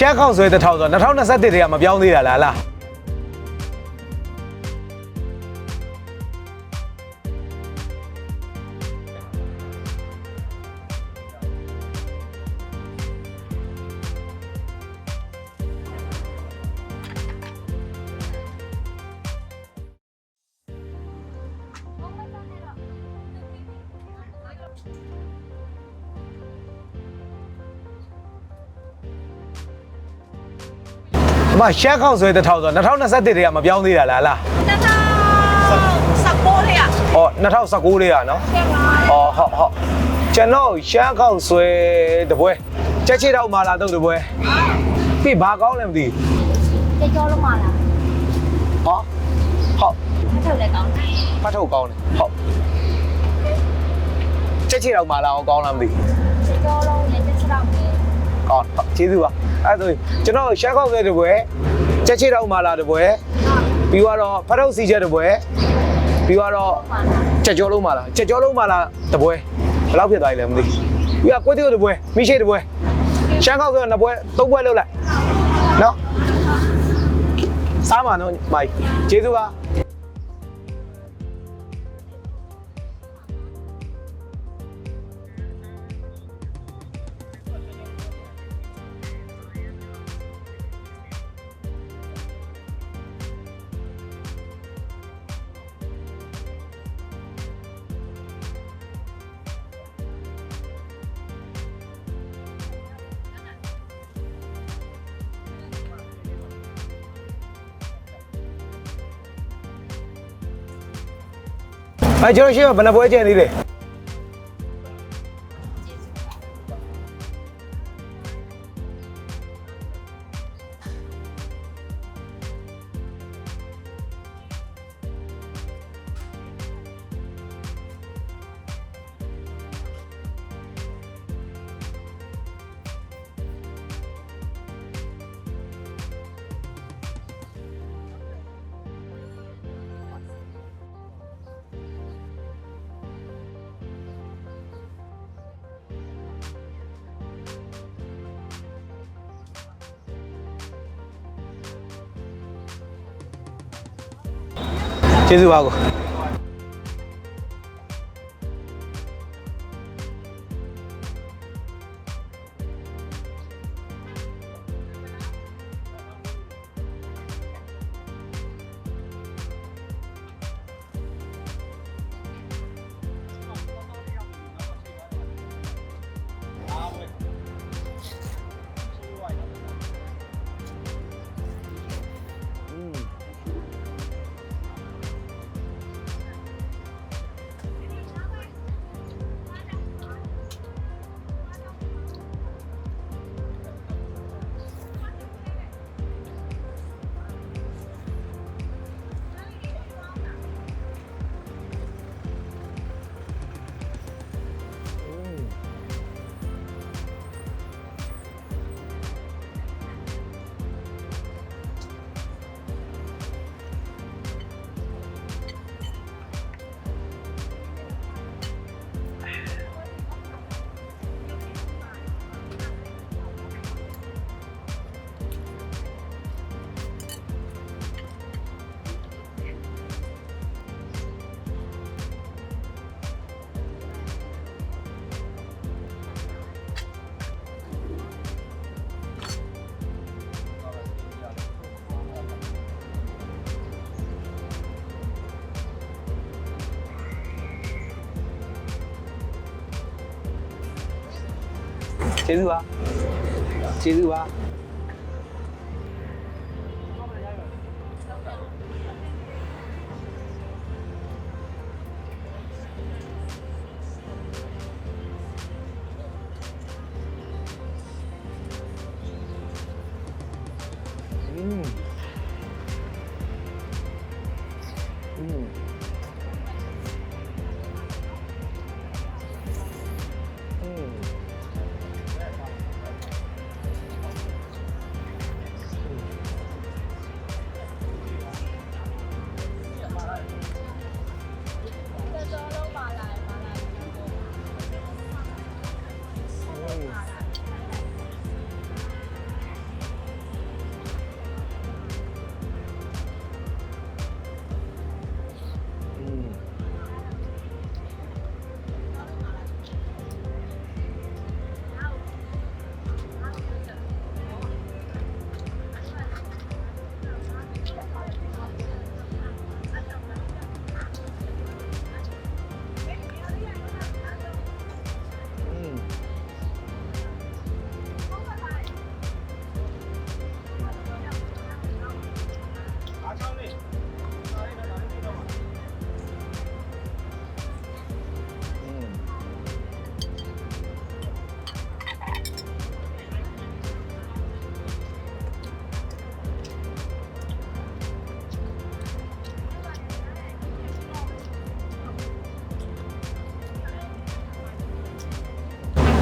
ရှမ်းခေါက်ဆွဲတစ်ထောင်ဆို2021တည်းကမပြောင်းသေးတာလားမရှမ်းခေါက်ဆွဲတစ်ထောင်ဆို2021တည်းကမပြောင်းသေးတာလား2019လေးอ่ะဟော2019လေးอ่ะเนาะဟောဟုတ်ကျွန်တော်ရှမ်းခေါက်ဆွဲတပွဲချက်ချေတော့မာလာတော့တပွဲပြီးဘာကောင်းလဲမသိကြကြောလုံးမာလာဟောဟုတ်ဖတ်ထုတ်လည်းကောင်းတယ်ဖတ်ထုတ်ကောင်းတယ်ဟုတ်ချက်ချေတော့မာလာကောင်းလားမသိကြကြောလုံးနဲ့ချက်ချတော့မယ်ကောင်းကျေးဇူးပါအဲ့ဒါဆိုကျွန်တော်ရှမ်းခေါက်ဆွဲတပွဲချက်ချေတော့မာလာတပွဲပြီးတော့ဖတ်ထုတ်စီချက်တပွဲပြီးတော့ချက်ကြောလုံးမာလာချက်ကြောလုံးမာလာတပွဲဘယ်လောက်ဖြစ်သွားပြီလဲမသိပြီးတော့ကိုတိကိုတပွဲမိရှိတပွဲရှမ်းခေါက်ဆိုနှစ်ပွဲသုံးပွဲလုပ်လိုက်နော်စားမှာနော်မိုက်ကျေးဇူးပါကျွန်တော်ရှင်းဘယ်နှပွဲကျန်သေးလဲကျေးဇူးပါကိုကျေးဇူးပါကျေးဇူးပါ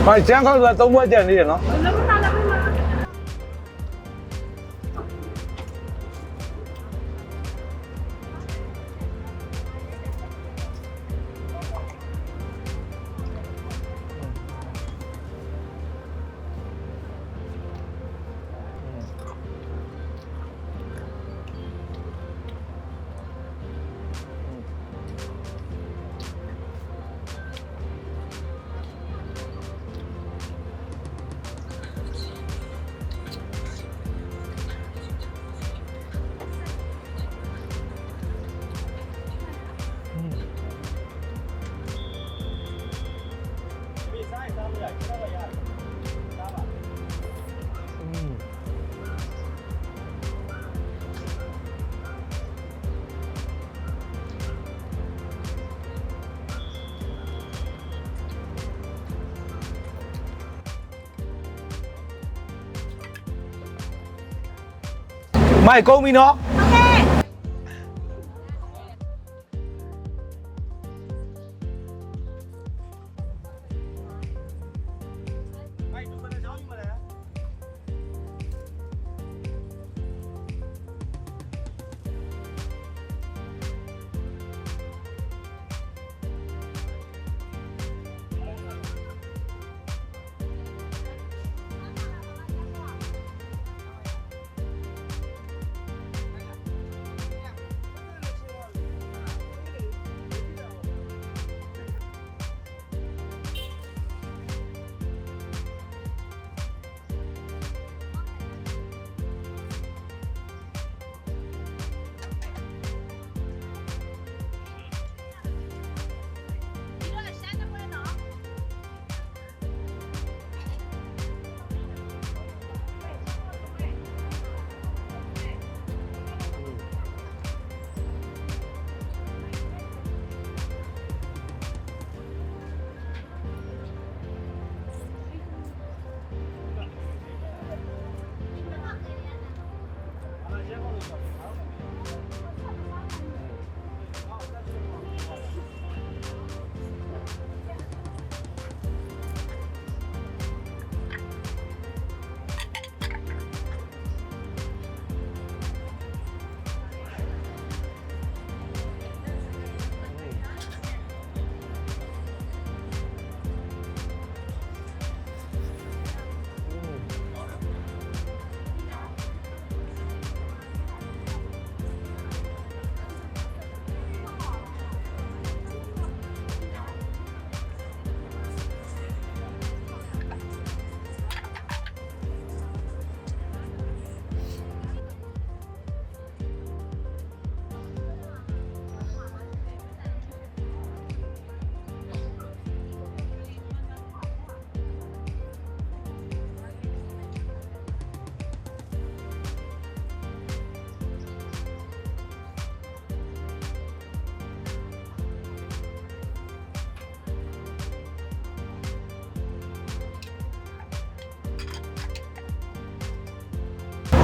ဟာကျန်းကောက်ဆိုတာ3ဘွဲ့ကြံနေတယ်နော် မိုက်ကုန်ပြီနော်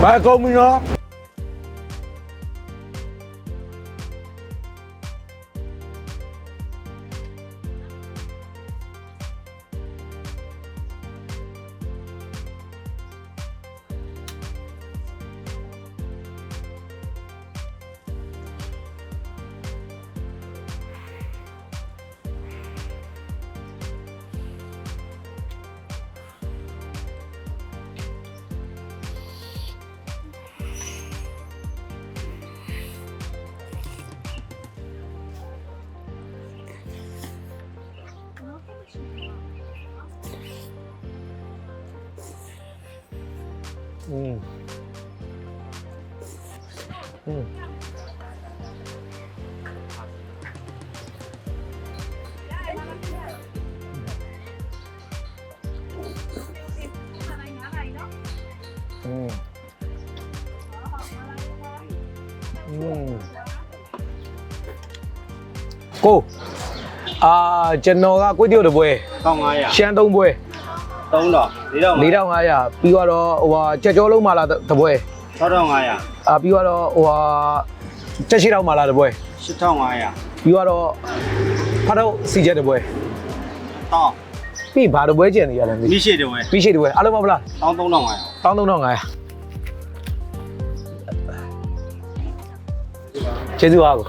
မိုက်ကုန်ပြီနော် ကိုကျွန်တော်ကကွေးtiêuတပွဲ1500ရှမ်း3ပွဲ3000 4500ပြီးတော့ဟိုဟာကြက်ကြောလုံးမာလာတပွဲ6500ပြီးတော့ဟိုဟာချက်ရှိတော့မာလာတပွဲ 8500ပြီးတော့ဖတ်တော့စီချက်တပွဲတောင်း ပြီးဘာတပွဲကျန်နေရလဲမသိ မိရှိတယ်ဝဲ ပြီးရှိတပွဲအားလုံးမဟုတ်လား 13500 13500ကျေးဇူးပါကို